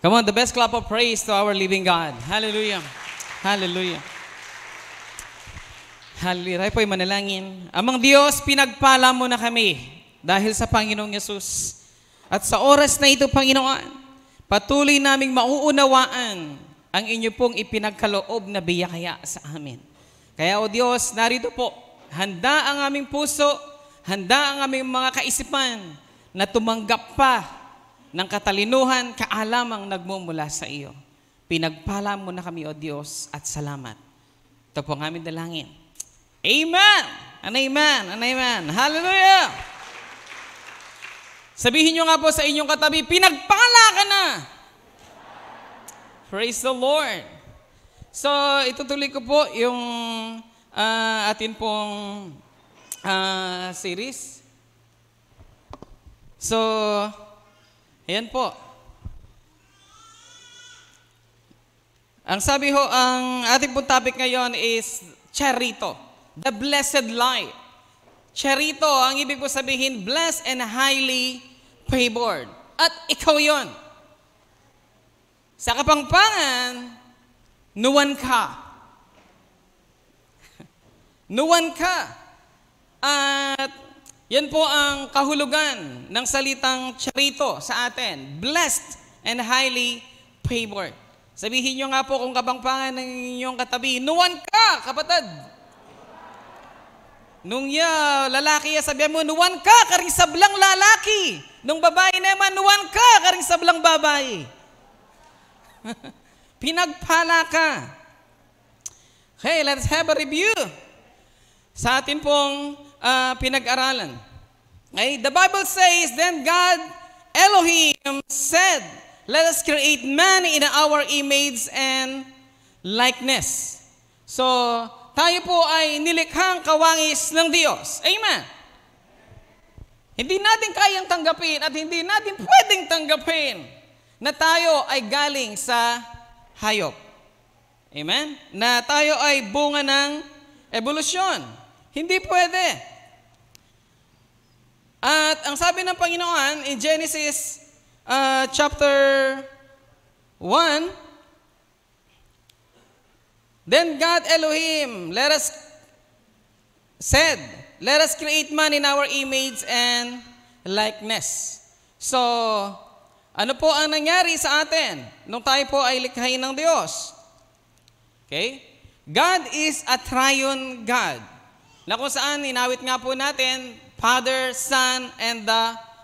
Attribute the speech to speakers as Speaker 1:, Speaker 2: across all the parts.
Speaker 1: Come on, the best clap of praise to our living God. Hallelujah. Hallelujah. Hallelujah. Tayo po'y manalangin. Amang Diyos, pinagpala mo na kami dahil sa Panginoong Yesus. At sa oras na ito, Panginoon, patuloy naming mauunawaan ang inyo pong ipinagkaloob na biyaya sa amin. Kaya, O Diyos, narito po, handa ang aming puso, handa ang aming mga kaisipan na tumanggap pa ng katalinuhan, kaalamang nagmumula sa iyo. Pinagpala mo na kami, O Diyos, at salamat. Ito po ang aming dalangin. Amen! And amen! And amen! Hallelujah! Sabihin nyo nga po sa inyong katabi, pinagpala ka na! Praise the Lord! So, itutuloy ko po yung atin pong series. So, ayan po. Ang sabi ho, ang ating pong topic ngayon is charito. The blessed life. Charito, ang ibig po sabihin, blessed and highly favored. At ikaw yon. Sa kapangpangan, nuwan ka. Nuwan ka. At yan po ang kahulugan ng salitang charito sa atin. Blessed and highly favored. Sabihin nyo nga po kung kapangpangan ng inyong katabi, nuwan ka, kapatid. Nung lalaki, sabihan mo, nuwan ka, karing sablang lalaki. Nung babae naman, nuwan ka, karing sablang babae. Pinagpala ka. Okay, let's have a review sa atin pong pinag-aralan. Okay, the Bible says, then God, Elohim, said, let us create man in our image and likeness. So, tayo po ay nilikhang kawangis ng Diyos. Amen. Hindi natin kayang tanggapin at hindi natin pwedeng tanggapin na tayo ay galing sa hayop. Amen? Na tayo ay bunga ng evolusyon. Hindi pwede. At ang sabi ng Panginoon in Genesis chapter 1, then God Elohim, let us create man in our image and likeness. So, ano po ang nangyari sa atin nung tayo po ay likhain ng Diyos? Okay? God is a triune God. Na kung saan, inawit nga po natin, Father, Son, and the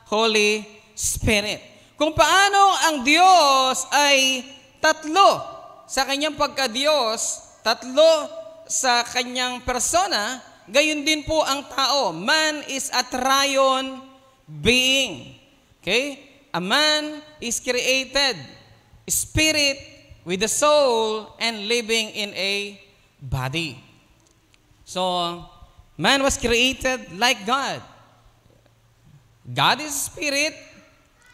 Speaker 1: Holy Spirit. Kung paano ang Diyos ay tatlo sa kanyang pagka-Diyos, tatlo sa kanyang persona, gayon din po ang tao. Man is a triune being. Okay? A man is created, spirit with a soul and living in a body. So, man was created like God. God is spirit.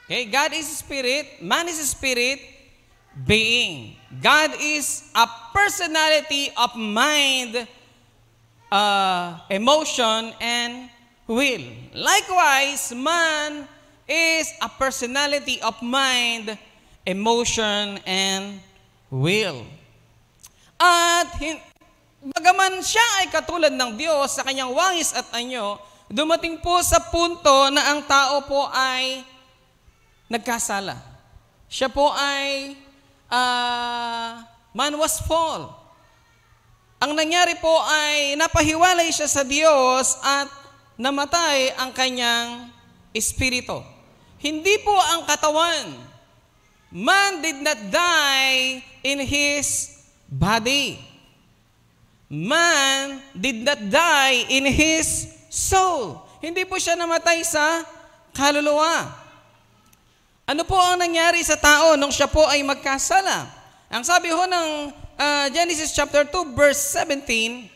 Speaker 1: Okay? God is spirit. Man is spirit. Being. God is a personality of mind, emotion, and will. Likewise, man is a personality of mind, emotion, and will. At bagaman siya ay katulad ng Diyos sa kanyang wangis at anyo, dumating po sa punto na ang tao po ay nagkasala. Siya po ay man was fall. Ang nangyari po ay napahiwalay siya sa Diyos at namatay ang kanyang espiritu. Hindi po ang katawan. Man did not die in his body. Man did not die in his soul. Hindi po siya namatay sa kaluluwa. Ano po ang nangyari sa tao nung siya po ay magkasala? Ang sabi ho ng Genesis chapter 2 verse 17,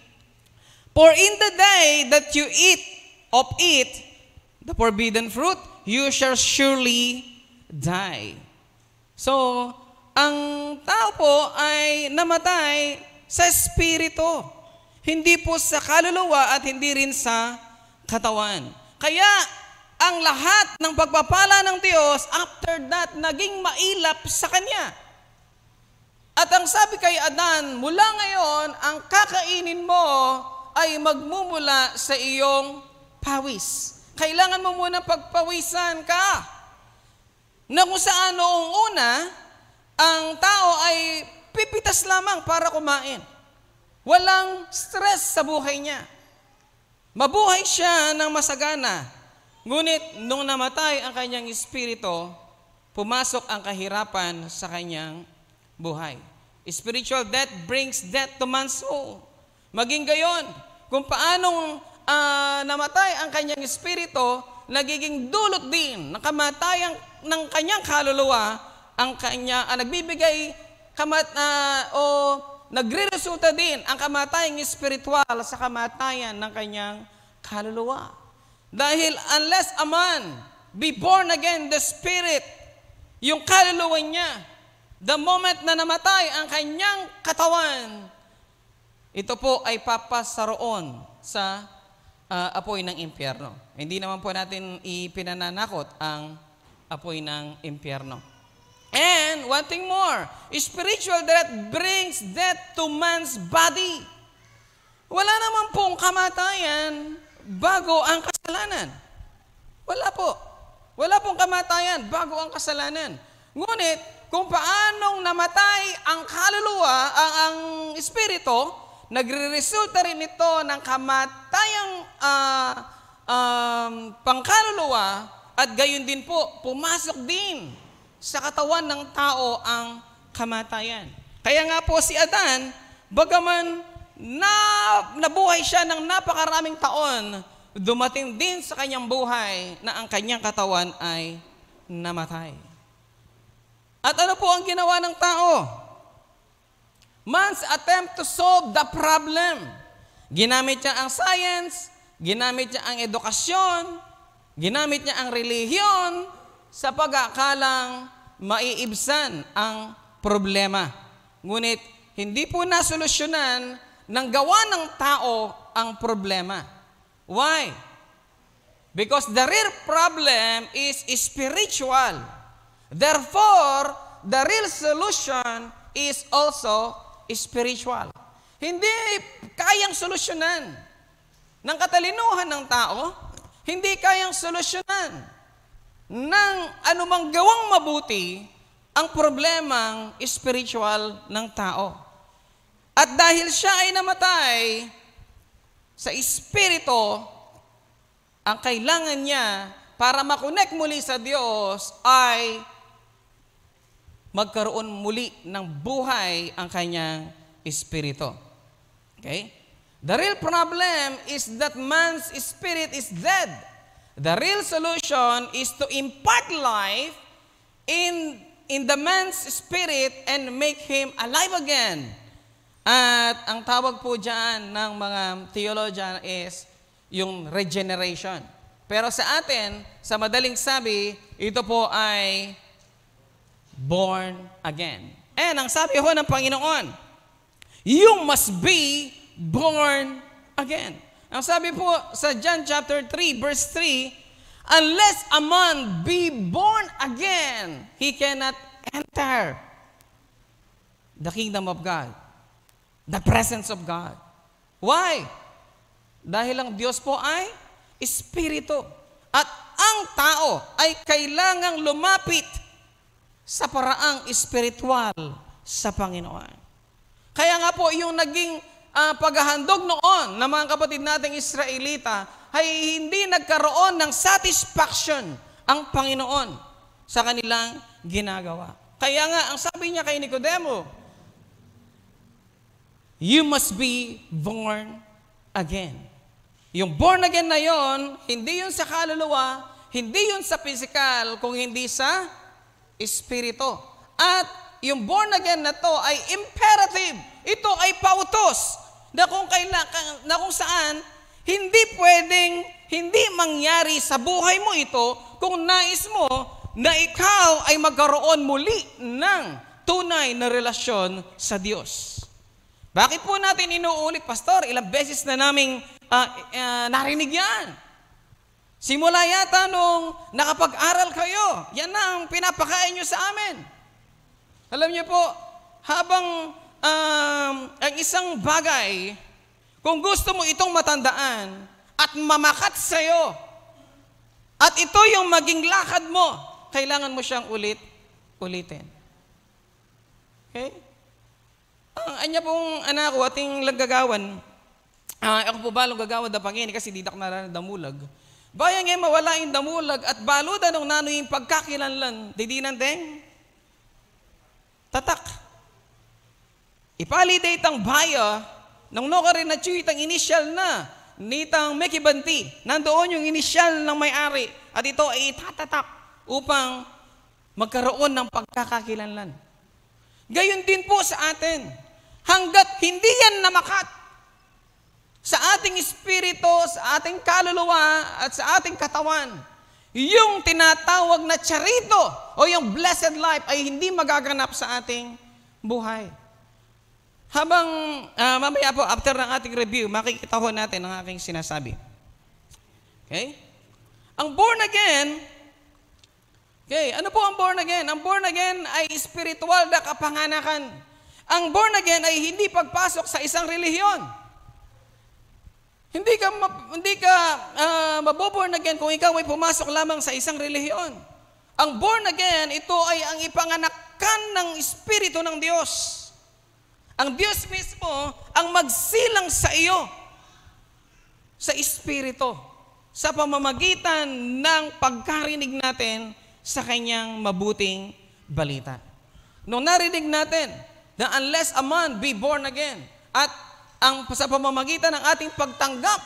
Speaker 1: for in the day that you eat of it, the forbidden fruit, you shall surely die. So, ang tao po ay namatay sa espiritu. Hindi po sa kaluluwa at hindi rin sa katawan. Kaya, ang lahat ng pagpapala ng Diyos, after that, naging mailap sa Kanya. At ang sabi kay Adan, mula ngayon, ang kakainin mo ay magmumula sa iyong pawis. Kailangan mo muna pagpawisan ka. Na kung saan noong una, ang tao ay pipitas lamang para kumain. Walang stress sa buhay niya. Mabuhay siya ng masagana. Ngunit nung namatay ang kanyang espiritu, pumasok ang kahirapan sa kanyang buhay. Spiritual death brings death to man's soul. Maging gayon, kung paanong namatay ang kanyang espiritu, nagiging dulot din ng kamatayan ng kanyang kaluluwa, ang nagbibigay nagre-resulta din ang kamatayang espiritual sa kamatayan ng kanyang kaluluwa. Dahil unless a man be born again, the spirit, yung kaluluwa niya, the moment na namatay ang kanyang katawan, ito po ay papasaroon sa apoy ng impyerno. Hindi naman po natin ipinananakot ang apoy ng impyerno. And one thing more, spiritual death brings death to man's body. Wala naman pong kamatayan bago ang kasalanan. Wala po. Wala pong kamatayan bago ang kasalanan. Ngunit, kung paanong namatay ang kaluluwa, ang espiritu, nagre-resulta rin ito ng kamatayang pangkaluluwa at gayon din po, pumasok din sa katawan ng tao ang kamatayan. Kaya nga po si Adan, bagaman nabuhay siya ng napakaraming taon, dumating din sa kanyang buhay na ang kanyang katawan ay namatay. At ano po ang ginawa ng tao? Man's attempt to solve the problem. Ginamit niya ang science, ginamit niya ang edukasyon, ginamit niya ang relihiyon, sa pag-aakalang maiibsan ang problema. Ngunit hindi po nasolusyonan ng gawa ng tao ang problema. Why? Because the real problem is spiritual. Therefore, the real solution is also spiritual. Hindi kayang solusyonan ng katalinuhan ng tao, hindi kayang solusyonan ng anumang gawang mabuti ang problemang spiritual ng tao. At dahil siya ay namatay sa espiritu, ang kailangan niya para makonek muli sa Diyos ay magkaroon muli ng buhay ang kanyang espiritu. Okay? The real problem is that man's spirit is dead. The real solution is to impart life in the man's spirit and make him alive again. At ang tawag po dyan ng mga theologian is yung regeneration. Pero sa atin, sa madaling sabi, ito po ay born again. And ang sabi ho ng Panginoon, you must be born again. Ang sabi po sa John chapter 3 verse 3, unless a man be born again, he cannot enter the kingdom of God, the presence of God. Why? Dahil ang Diyos po ay espiritu. At ang tao ay kailangang lumapit sa paraang espiritual sa Panginoon. Kaya nga po yung naging paghahandog noon ng mga kapatid nating Israelita ay hindi nagkaroon ng satisfaction ang Panginoon sa kanilang ginagawa. Kaya nga, ang sabi niya kay Nicodemo, you must be born again. Yung born again na yon, hindi yun sa kaluluwa, hindi yun sa physical, kung hindi sa espiritu. At yung born again na to ay imperative. Ito ay pautos na kung saan hindi pwedeng hindi mangyari sa buhay mo ito kung nais mo na ikaw ay magkaroon muli ng tunay na relasyon sa Diyos. Bakit po natin inuulit, Pastor? Ilang beses na naming narinig yan. Simula yata nung nakapag-aral kayo, yan na ang pinapakain nyo sa amin. Alam niyo po, habang ang isang bagay, kung gusto mo itong matandaan at mamakat sa'yo, at ito yung maging lakad mo, kailangan mo siyang ulitin. Okay? Ang anya pong anak ko, ating laggagawan, ako po balong gagawa da pangini kasi didak na damulag. Bayang nga mawala yung damulag at baludan ng nano yung pagkakilanlan, didinan deng, tatak. Ipalidate ang baya, nang no ka rin na itang initial na, nitang mekibanti, nandoon yung initial ng may-ari, at ito ay itatatak upang magkaroon ng pagkakakilanlan. Gayon din po sa atin, hanggat hindi yan namakat sa ating espiritu, sa ating kaluluwa, at sa ating katawan, yung tinatawag na charito o yung blessed life ay hindi magaganap sa ating buhay. Habang mamaya po, after ng ating review, makikita ho natin ang aking sinasabi. Okay? Ang born again, okay, ano po ang born again? Ang born again ay spiritual na kapanganakan. Ang born again ay hindi pagpasok sa isang relihiyon. Hindi ka maboborn again kung ikaw ay pumasok lamang sa isang relihiyon. Ang born again, ito ay ang ipanganakan ng Espiritu ng Diyos. Ang Diyos mismo ang magsilang sa iyo sa Espiritu sa pamamagitan ng pagkarinig natin sa kanyang mabuting balita. Nung narinig natin na unless a man be born again, at sa pamamagitan ng ating pagtanggap,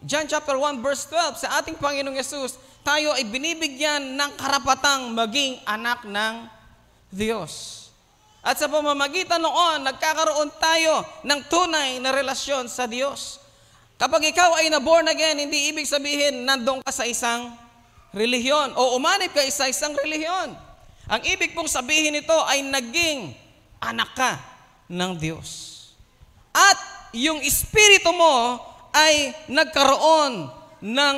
Speaker 1: John chapter 1 verse 12, sa ating Panginoong Yesus, tayo ay binibigyan ng karapatang maging anak ng Diyos. At sa pamamagitan noon, nagkakaroon tayo ng tunay na relasyon sa Diyos. Kapag ikaw ay na-born again, hindi ibig sabihin nandun ka sa isang relihiyon o umanib ka sa isang relihiyon. Ang ibig pong sabihin nito ay naging anak ka ng Diyos. At yung espiritu mo ay nagkaroon ng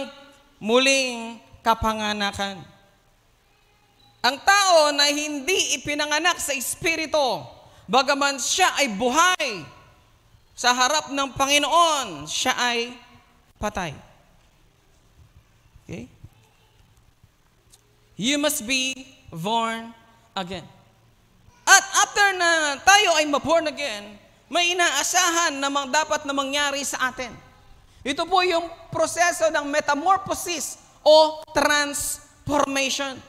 Speaker 1: muling kapanganakan. Ang tao na hindi ipinanganak sa espiritu, bagaman siya ay buhay sa harap ng Panginoon, siya ay patay. Okay? You must be born again. At after na tayo ay ma-born again, may inaasahan na dapat na mangyari sa atin. Ito po yung proseso ng metamorphosis o transformation.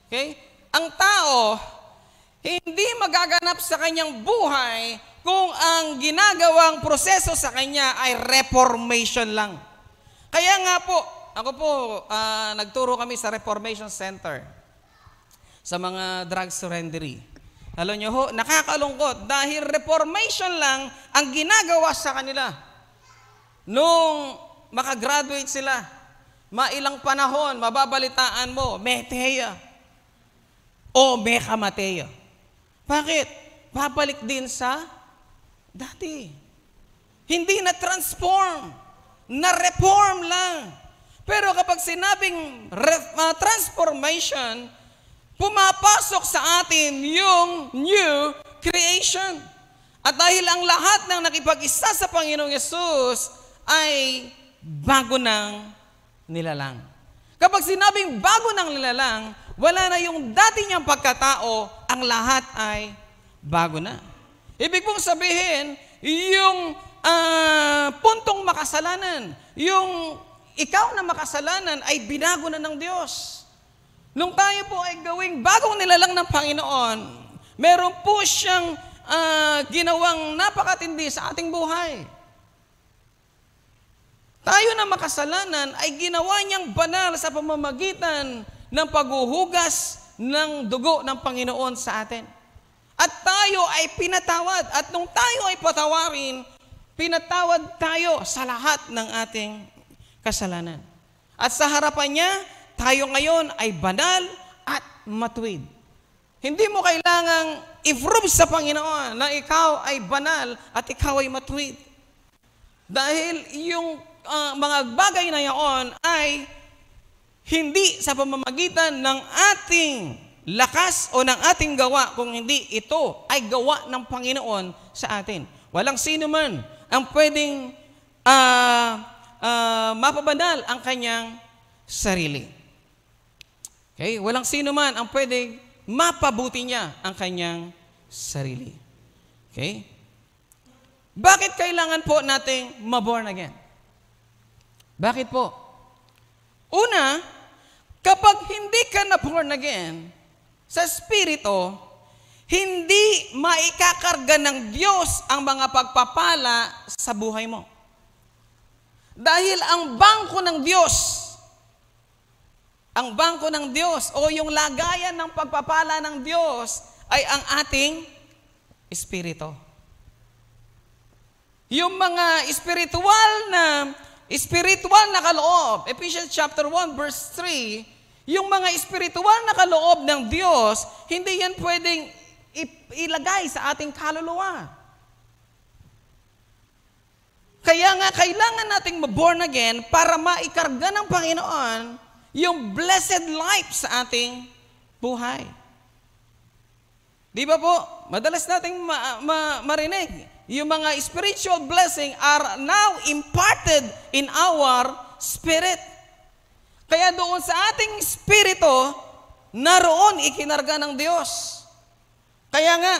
Speaker 1: Okay? Ang tao, hindi magaganap sa kanyang buhay kung ang ginagawang proseso sa kanya ay reformation lang. Kaya nga po, ako po, nagturo kami sa Reformation Center sa mga drug surrendery. Alam nyo ho, nakakalungkot dahil reformation lang ang ginagawa sa kanila. Nung makagraduate sila, mailang panahon, mababalitaan mo, meteya o mekamateya. Bakit? Babalik din sa dati. Hindi na-transform, na-reform lang. Pero kapag sinabing transformation, pumapasok sa atin yung new creation. At dahil ang lahat ng nakipag-isa sa Panginoong Yesus ay bago ng nilalang. Kapag sinabing bago ng nilalang, wala na yung dati niyang pagkatao, ang lahat ay bago na. Ibig pong sabihin, yung puntong makasalanan, yung ikaw na makasalanan ay binago na ng Diyos. Nung tayo po ay gawing bagong nilalang ng Panginoon, meron po siyang ginawang napakatindi sa ating buhay. Tayo na makasalanan ay ginawa niyang banal sa pamamagitan ng paghuhugas ng dugo ng Panginoon sa atin. At tayo ay pinatawad. At nung tayo ay patawarin, pinatawad tayo sa lahat ng ating kasalanan. At sa harapan niya, tayo ngayon ay banal at matuwid. Hindi mo kailangang i-prove sa Panginoon na ikaw ay banal at ikaw ay matuwid. Dahil yung mga bagay na yaon ay hindi sa pamamagitan ng ating lakas o ng ating gawa, kung hindi ito ay gawa ng Panginoon sa atin. Walang sino man ang pwedeng mapabanal ang kanyang sarili. Okay? Walang sino man ang pwedeng mapabuti niya ang kanyang sarili. Okay? Bakit kailangan po nating ma-born again? Bakit po? Una, kapag hindi ka na-born again sa Espiritu, hindi maikakarga ng Diyos ang mga pagpapala sa buhay mo. Dahil ang bangko ng Diyos o yung lagayan ng pagpapala ng Diyos ay ang ating Espiritu. Yung mga spiritual na kaloob, Ephesians chapter 1 verse 3, yung mga spiritual na kaloob ng Diyos, hindi yan pwedeng ilagay sa ating kaluluwa. Kaya nga, kailangan nating ma-born again para maikarga ng Panginoon yung blessed life sa ating buhay. Di ba po? Madalas nating marinig. Yung mga spiritual blessing are now imparted in our spirit. Kaya doon sa ating spirito, naroon ikinarga ng Diyos. Kaya nga,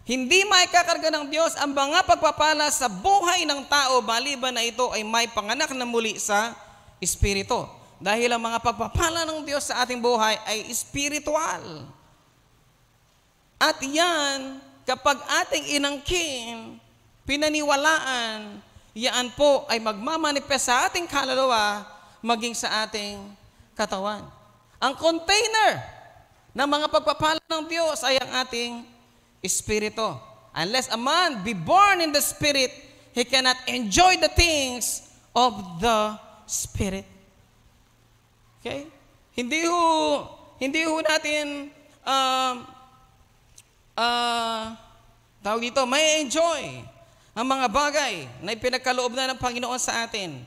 Speaker 1: hindi maikakarga ng Diyos ang mga pagpapala sa buhay ng tao maliban na ito ay may panganak na muli sa espiritu. Dahil ang mga pagpapala ng Diyos sa ating buhay ay spiritual. At yan, kapag ating inangkin, pinaniwalaan, yan po ay magmamanifest sa ating kaluluwa, maging sa ating katawan. Ang container ng mga pagpapala ng Diyos ay ang ating Espiritu. Unless a man be born in the Spirit, he cannot enjoy the things of the Spirit. Okay? Hindi ho natin tawag dito, may enjoy ang mga bagay na ipinagkaloob na ng Panginoon sa atin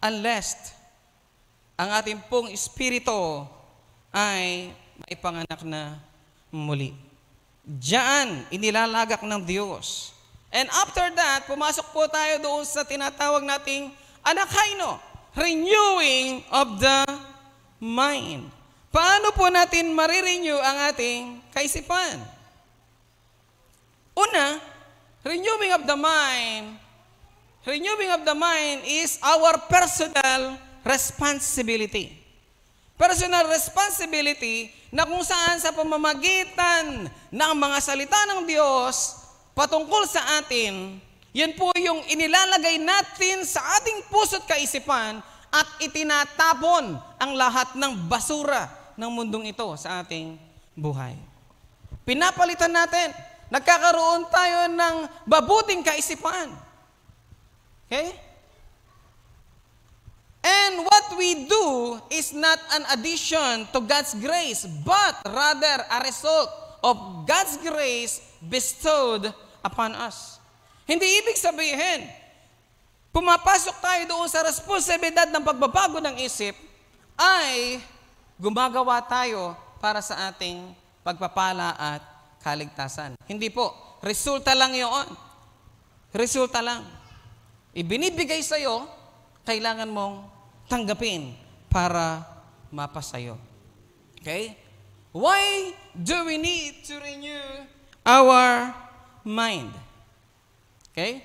Speaker 1: unless ang ating pong espiritu ay maipanganak na muli. Diyan, inilalagak ng Diyos. And after that, pumasok po tayo doon sa tinatawag nating anakaino, renewing of the mind. Paano po natin marirenew ang ating kaisipan? Una, renewing of the mind is our personal responsibility. Personal responsibility na kung saan sa pamamagitan ng mga salita ng Diyos patungkol sa atin, yan po yung inilalagay natin sa ating puso't kaisipan at itinatapon ang lahat ng basura ng mundong ito sa ating buhay. Pinapalitan natin. Nagkakaroon tayo ng mabuting kaisipan. Okay? And what we do is not an addition to God's grace, but rather a result of God's grace bestowed upon us. Hindi ibig sabihin, pumapasok tayo doon sa responsibilidad ng pagbabago ng isip, ay gumagawa tayo para sa ating pagpapala at kaligtasan. Hindi po. Resulta lang yun. Resulta lang. Ibinibigay sa'yo, kailangan mong tanggapin para mapasayo. Okay? Why do we need to renew our mind? Okay?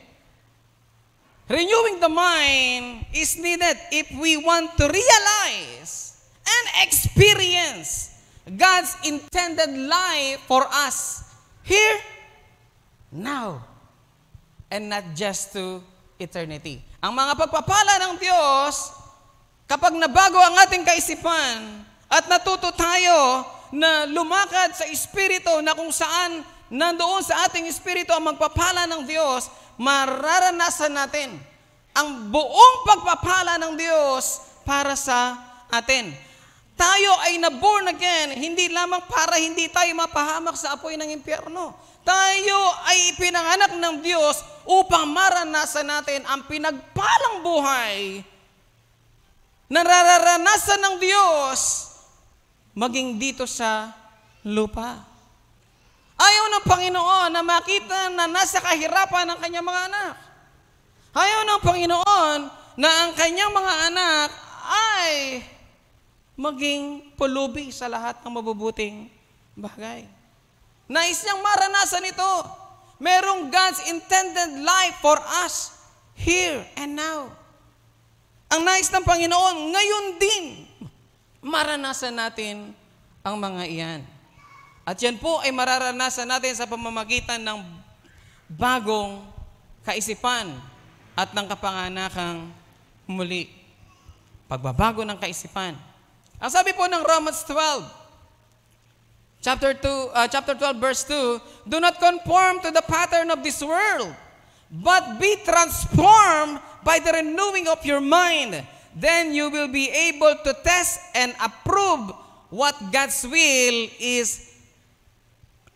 Speaker 1: Renewing the mind is needed if we want to realize and experience God's intended life for us here, now, and not just to eternity. Ang mga pagpapala ng Diyos, kapag nabago ang ating kaisipan at natuto tayo na lumakad sa Espiritu na kung saan nandoon sa ating Espiritu ang magpapala ng Diyos, mararanasan natin ang buong pagpapala ng Diyos para sa atin. Tayo ay na-born again, hindi lamang para hindi tayo mapahamak sa apoy ng impyerno. Tayo ay ipinanganak ng Diyos upang maranasan natin ang pinagpalang buhay nararanasan ng Diyos maging dito sa lupa. Ayaw ng Panginoon na makita na nasa kahirapan ng kanyang mga anak. Ayaw ng Panginoon na ang kanyang mga anak ay maging pulubi sa lahat ng mabubuting bagay. Nais niyang maranasan ito. Merong God's intended life for us here and now. Ang nais ng Panginoon, ngayon din, maranasan natin ang mga iyan. At yan po ay mararanasan natin sa pamamagitan ng bagong kaisipan at ng kapanganakang muli. Pagbabago ng kaisipan. Ang sabi po ng Romans 12, chapter 12, verse 2, do not conform to the pattern of this world, but be transformed by the renewing of your mind. Then you will be able to test and approve what God's will is.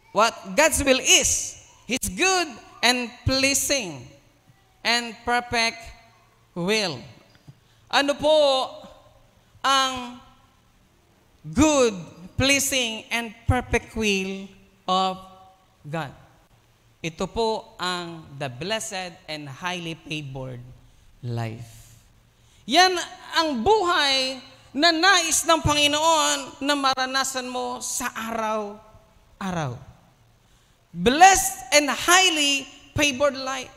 Speaker 1: What God's will is, His good and pleasing and perfect will. Ano po ang good, pleasing, and perfect will of God? Ito po ang the blessed and highly favored life. Yan ang buhay na nais ng Panginoon na maranasan mo sa araw-araw. Blessed and highly favored life.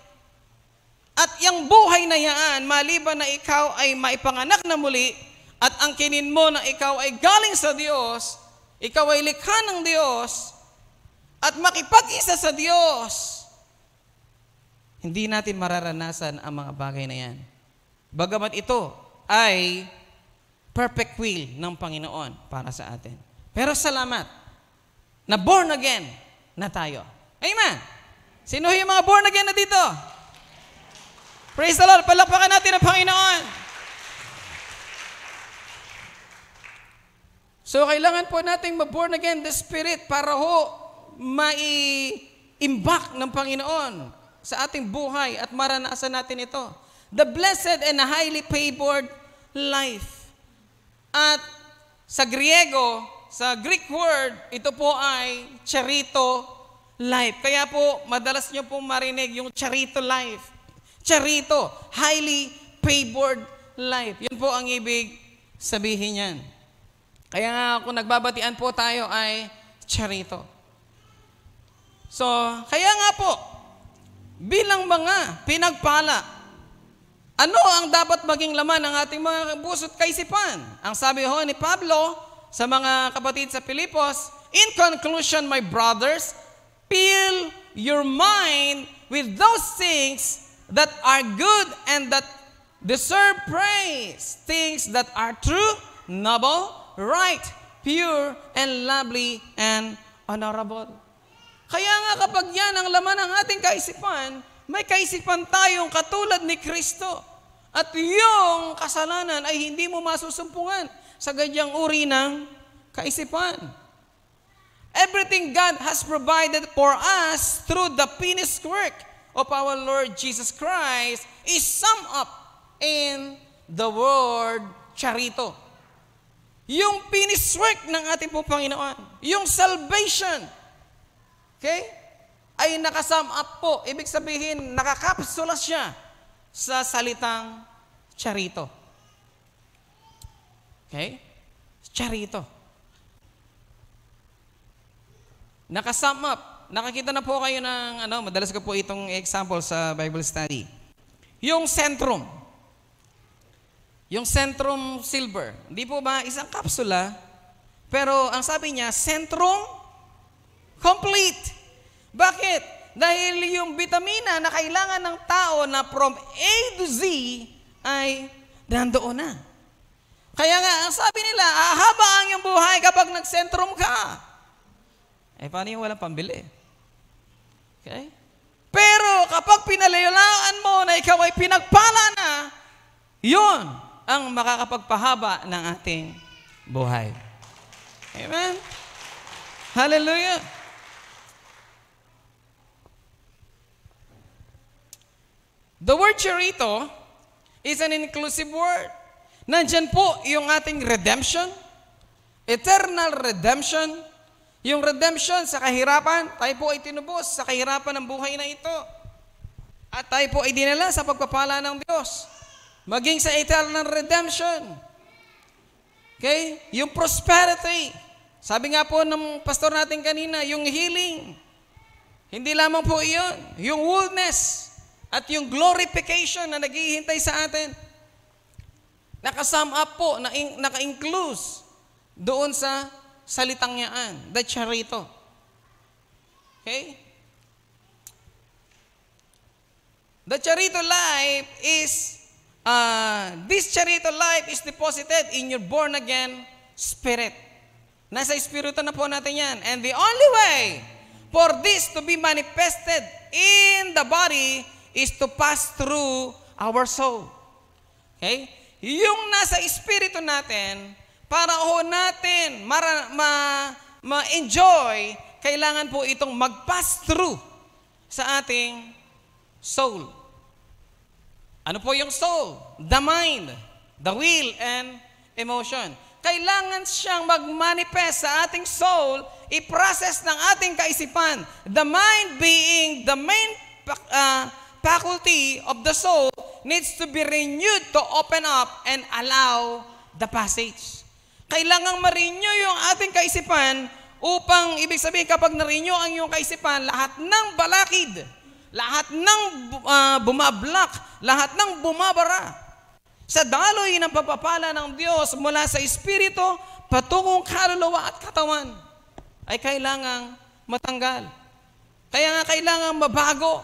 Speaker 1: At yung buhay na yan, maliban na ikaw ay maipanganak na muli, at ang kinin mo na ikaw ay galing sa Diyos, ikaw ay likha ng Diyos, at makipag-isa sa Diyos, hindi natin mararanasan ang mga bagay na yan. Bagamat ito ay perfect will ng Panginoon para sa atin. Pero salamat, na born again na tayo. Amen. Sino yung mga born again na dito? Praise the Lord. Palakpakan natin ang Panginoon. So, kailangan po nating ma-born again the Spirit para ho mai-imbak ng Panginoon sa ating buhay at maranasan natin ito. The blessed and highly favored life. At sa Griego, sa Greek word, ito po ay charito life. Kaya po, madalas nyo po marinig yung charito life. Charito, highly favored life. Yun po ang ibig sabihin yan. Kaya nga kung nagbabatian po tayo ay charito. So, kaya nga po, bilang mga pinagpala, ano ang dapat maging laman ng ating mga puso't kaisipan? Ang sabi ho ni Pablo sa mga kapatid sa Pilipos, in conclusion, my brothers, fill your mind with those things that are good and that deserve praise, things that are true, noble, right, pure, and lovely, and honorable. Kaya nga kapag yan ang laman ng ating kaisipan, may kaisipan tayong katulad ni Kristo. At yung kasalanan ay hindi mo masusumpungan sa ganyang uri ng kaisipan. Everything God has provided for us through the finished work of our Lord Jesus Christ is summed up in the word charito. Yung finished work ng ating pong Panginoon, yung salvation, okay, ay nakasum up po. Ibig sabihin, nakakapsula siya sa salitang charito. Okay? Charito. Nakasum up. Nakakita na po kayo ng, madalas ko po itong example sa Bible study. Yung centrum. Yung centrum silver. Hindi po ba isang kapsula? Pero ang sabi niya, centrum complete. Bakit? Dahil yung vitamina na kailangan ng tao na from A to Z ay nandoon na. Kaya nga, ang sabi nila, haba ang iyong buhay kapag nag-centrum ka. Eh, paano yung walang pambili? Okay? Pero kapag pinalalaan mo na ikaw ay pinagpala na, yun ang makakapagpahaba ng ating buhay. Amen? Hallelujah! The word charito is an inclusive word. Nandyan po yung ating redemption, eternal redemption, yung redemption sa kahirapan. Tayo po ay tinubos sa kahirapan ng buhay na ito. At tayo po ay dinala sa pagpapala ng Diyos. Maging sa eternal redemption. Okay? Yung prosperity. Sabi nga po ng pastor natin kanina, yung healing. Hindi lamang po iyon. Yung wholeness at yung glorification na naghihintay sa atin. Nakasum up po, naka-include doon sa salitang yaan, the charito. Okay? The charito life is, this charito life is deposited in your born again spirit. Nasa espiritu na po natin yan. And the only way for this to be manifested in the body is to pass through our soul. Okay? Yung nasa espiritu natin, para ho natin ma-enjoy, kailangan po itong mag-pass through sa ating soul. Ano po yung soul? The mind, the will, and emotion. Kailangan siyang mag-manifest sa ating soul, i-process ng ating kaisipan. The mind being the main faculty of the soul needs to be renewed to open up and allow the passage. Kailangang ma-renew yung ating kaisipan upang, ibig sabihin, kapag na-renew ang iyong kaisipan, lahat ng balakid, lahat ng bumablak, lahat ng bumabara sa daloy ng pagpapala ng Diyos mula sa espiritu patungong kaluluwa at katawan ay kailangang matanggal. Kaya nga kailangang mabago.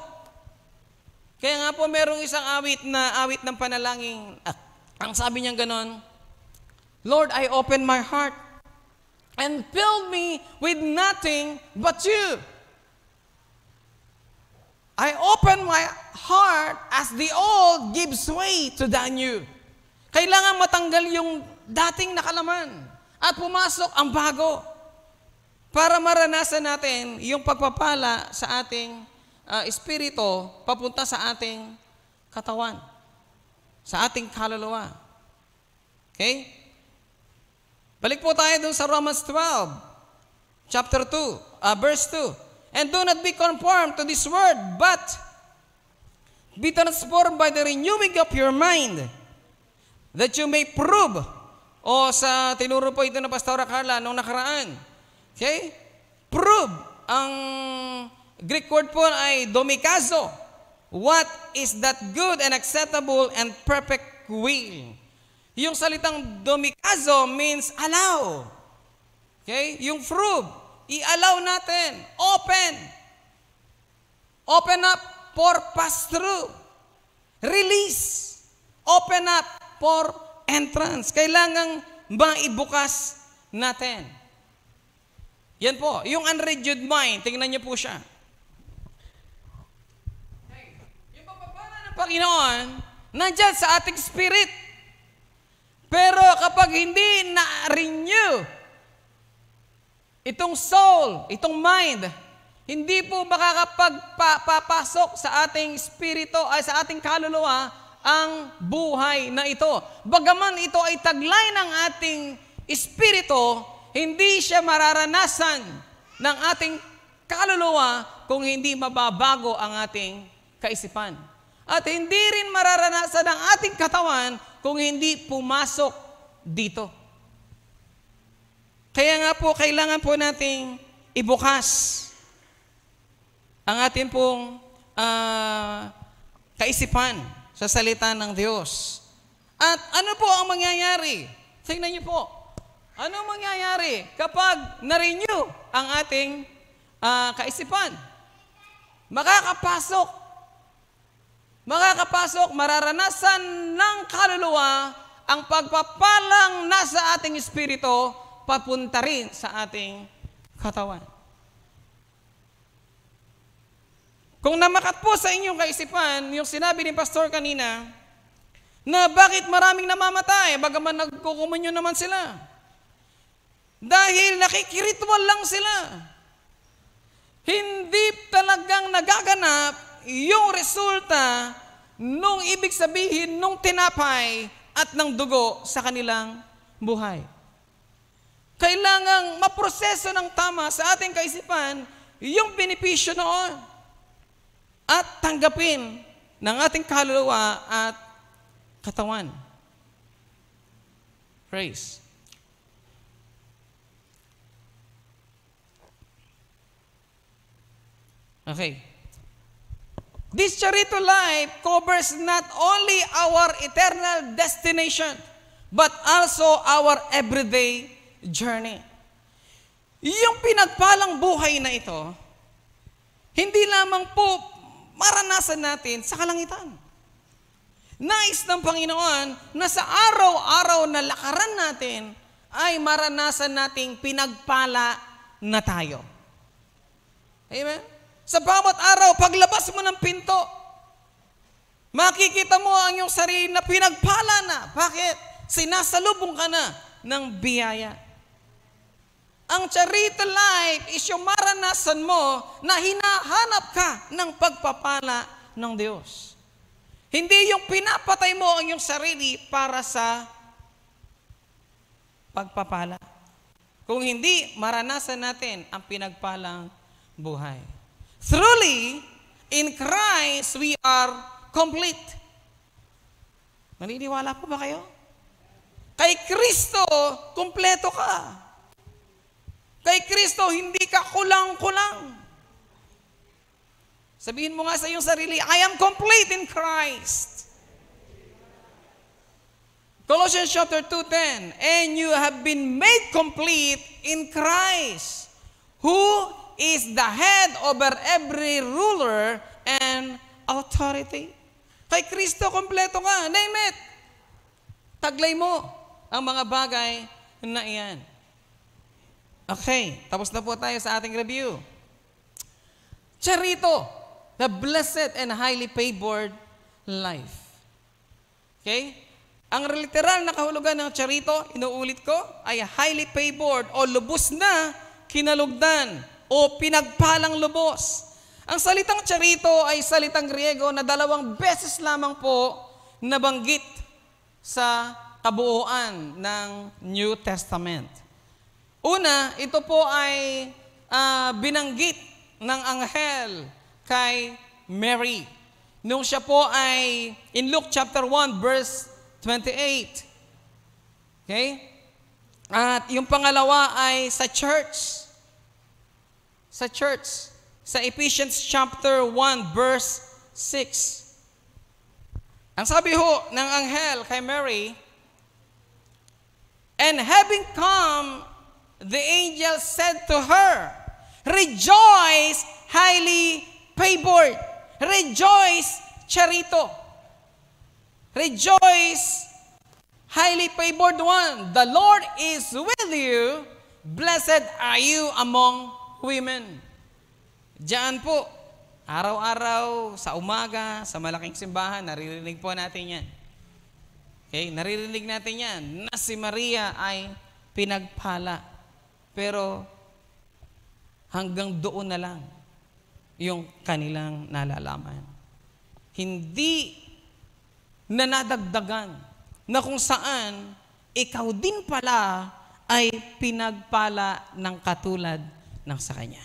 Speaker 1: Kaya nga po merong isang awit ng panalangin. Ang sabi niya ganon, Lord, I open my heart and fill me with nothing but you. I open my heart as the old gives way to the new. Kailangan matanggal yung dating nakalaman at pumasok ang bago para maranasan natin yung pagpapala sa ating espiritu papunta sa ating katawan, sa ating kaluluwa. Okay? Balik po tayo dun sa Romans 12, chapter 2, verse 2. And do not be conformed to this world, but be transformed by the renewing of your mind, that you may prove, o sa tinuro po ito na Pastora Carla nung nakaraan. Okay? Prove. Ang Greek word po ay domikazo. What is that good and acceptable and perfect will? Yung salitang domikazo means allow. Okay? Yung prove. I-allow natin. Open. Open up for pass-through. Release. Open up for entrance. Kailangang maibukas natin. Yan po. Yung unrenewed mind, tingnan niyo po siya. Yung pagpapala ng Panginoon, nandyan sa ating spirit. Pero kapag hindi na-renew, itong soul, itong mind, hindi po makakapagpapasok sa ating espiritu ay sa ating kaluluwa ang buhay na ito. Bagaman ito ay taglay ng ating espiritu, hindi siya mararanasan ng ating kaluluwa kung hindi mababago ang ating kaisipan. At hindi rin mararanasan ng ating katawan kung hindi pumasok dito. Kaya nga po, kailangan po nating ibukas ang ating pong kaisipan sa salita ng Diyos. At ano po ang mangyayari? Tingnan niyo po. Ano ang mangyayari kapag na-renew ang ating kaisipan? Makakapasok, mararanasan ng kaluluwa ang pagpapalang nasa ating espiritu papunta rin sa ating katawan. Kung namakat po sa inyong kaisipan, yung sinabi ni Pastor kanina, na bakit maraming namamatay, bagaman nagkukumunyo naman sila. Dahil nakikiritual lang sila. Hindi talagang nagaganap yung resulta nung ibig sabihin nung tinapay at ng dugo sa kanilang buhay. Kailangang maproseso ng tama sa ating kaisipan yung benepisyo noon at tanggapin ng ating kaluluwa at katawan. Praise. Okay. This charito life covers not only our eternal destination, but also our everyday journey. Yung pinagpalang buhay na ito, hindi lamang po maranasan natin sa kalangitan. Nais ng Panginoon na sa araw-araw na lakaran natin ay maranasan nating pinagpala na tayo. Amen? Sa bawat araw, paglabas mo ng pinto, makikita mo ang iyong sarili na pinagpala na. Bakit? Sinasalubong ka na ng biyaya. Ang charity life is yung maranasan mo na hinahanap ka ng pagpapala ng Diyos. Hindi yung pinapatay mo ang iyong sarili para sa pagpapala. Kung hindi, maranasan natin ang pinagpalang buhay. Truly, in Christ, we are complete. Naniniwala po ba kayo? Kay Kristo, kumpleto ka. Kay Kristo, hindi ka kulang-kulang. Sabihin mo nga sa iyong sarili, I am complete in Christ. Colossians chapter 2:10, and you have been made complete in Christ, who is the head over every ruler and authority. Kay Kristo, kompleto ka. Name it. Taglay mo ang mga bagay na iyan. Okay, tapos na po tayo sa ating review. Charito, the blessed and highly favored life. Okay? Ang literal na kahulugan ng charito, inuulit ko, ay highly favored o lubos na kinalugdan o pinagpalang lubos. Ang salitang charito ay salitang Griego na 2 beses lamang po nabanggit sa kabuuan ng New Testament. Una, ito po ay binanggit ng anghel kay Mary. Nung siya po ay in Luke chapter 1 verse 28. Okay? At yung pangalawa ay sa church. Sa Ephesians chapter 1 verse 6. Ang sabi ho ng anghel kay Mary, and having come, the angel said to her, rejoice, highly favored. Rejoice, charito. Rejoice, highly favored one. The Lord is with you. Blessed are you among women. Diyan po, araw-araw, sa umaga, sa malaking simbahan, naririnig po natin yan. Okay, naririnig natin yan na si Maria ay pinagpala. Pero hanggang doon na lang yung kanilang nalalaman. Hindi na nadagdagan na kung saan ikaw din pala ay pinagpala ng katulad ng sa kanya.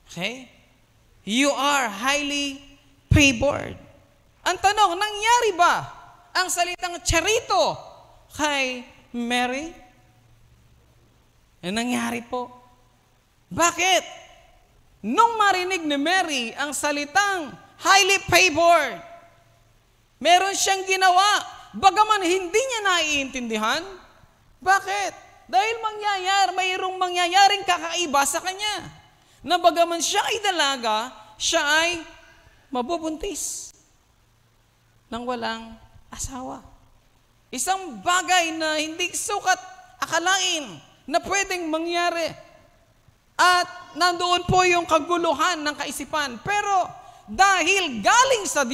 Speaker 1: Okay? You are highly favored. Ang tanong, nangyari ba ang salitang charito kay Mary? Nangyari po. Bakit? Nung marinig ni Mary ang salitang highly favored, meron siyang ginawa, bagaman hindi niya naiintindihan. Bakit? Dahil mayroong mangyayaring kakaiba sa kanya. Na bagaman siya ay dalaga, siya ay mabubuntis nang walang asawa. Isang bagay na hindi sukat akalain na pwedeng mangyari. At nandoon po yung kaguluhan ng kaisipan. Pero dahil galing sa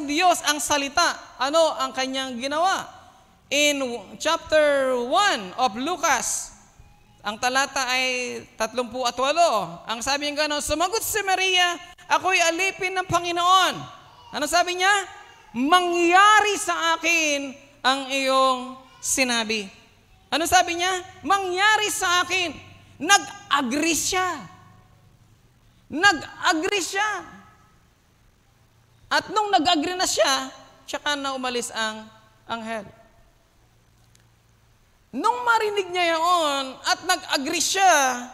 Speaker 1: Diyos, ang salita, ano ang kanyang ginawa? In chapter 1 of Lucas, ang talata ay 38. Ang sabi niya gano'n, sumagot si Maria, ako'y alipin ng Panginoon. Ano sabi niya? mangyari sa akin ang iyong sinabi. Ano sabi niya? Mangyari sa akin. Nag-agree siya. Nag-agree siya. At nung nag-agree na siya, tsaka na umalis ang anghel. Nung marinig niya yun at nag-agree siya,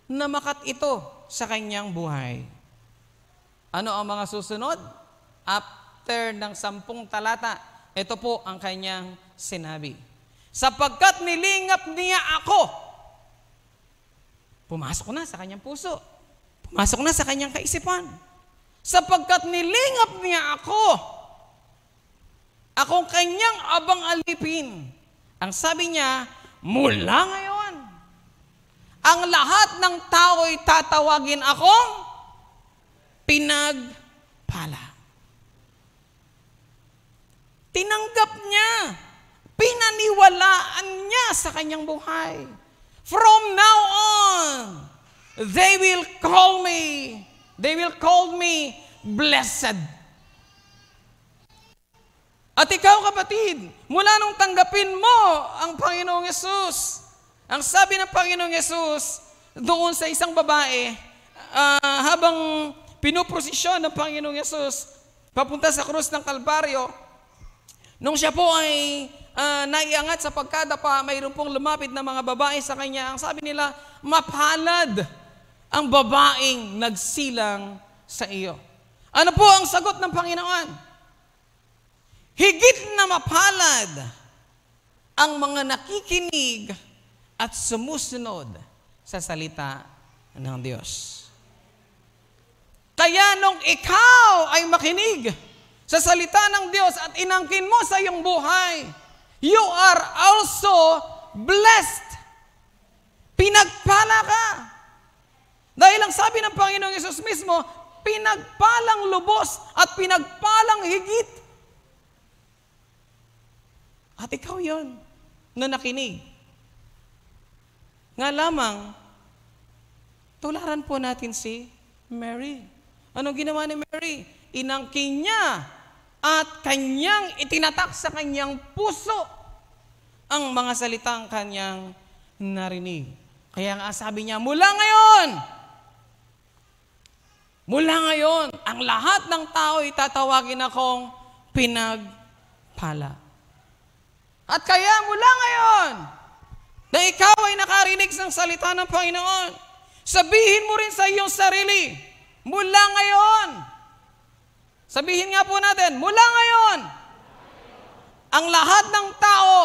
Speaker 1: namakat ito sa kanyang buhay. Ano ang mga susunod? After ng 10 talata, ito po ang kanyang sinabi. Sapagkat nilingap niya ako, pumasok na sa kanyang puso. Pumasok na sa kanyang kaisipan. Sapagkat nilingap niya ako, akong kanyang abang alipin. Ang sabi niya, mula ngayon, ang lahat ng tao'y tatawagin akong pinagpala. Tinanggap niya, pinaniwalaan niya sa kanyang buhay. From now on, they will call me blessed. At ikaw, kapatid, mula nung tanggapin mo ang Panginoong Yesus, ang sabi ng Panginoong Yesus doon sa isang babae, habang pinuprosesyon ng Panginoong Yesus papunta sa krus ng Kalbaryo, nung siya po ay naiangat sa pagkadapa, mayroon pong lumapit na mga babae sa kanya. Ang sabi nila, mapalad ang babaeng nagsilang sa iyo. Ano po ang sagot ng Panginoon? Higit na mapalad ang mga nakikinig at sumusunod sa salita ng Diyos. Kaya nung ikaw ay makinig sa salita ng Diyos at inangkin mo sa iyong buhay, you are also blessed. Pinagpala ka. Dahil ang sabi ng Panginoong Yesus mismo, pinagpalang lubos at pinagpalang higit. At ikaw yon na nakinig. Nga lamang, tularan po natin si Mary. Anong ginawa ni Mary? Inangkin niya at kanyang itinatak sa kanyang puso ang mga salitang kanyang narinig. Kaya nga sabi niya, mula ngayon, ang lahat ng tao itatawagin akong pinagpala. At kaya mula ngayon, na ikaw ay nakarinig ng salita ng Panginoon, sabihin mo rin sa iyong sarili, mula ngayon, sabihin nga po natin, mula ngayon, ang lahat ng tao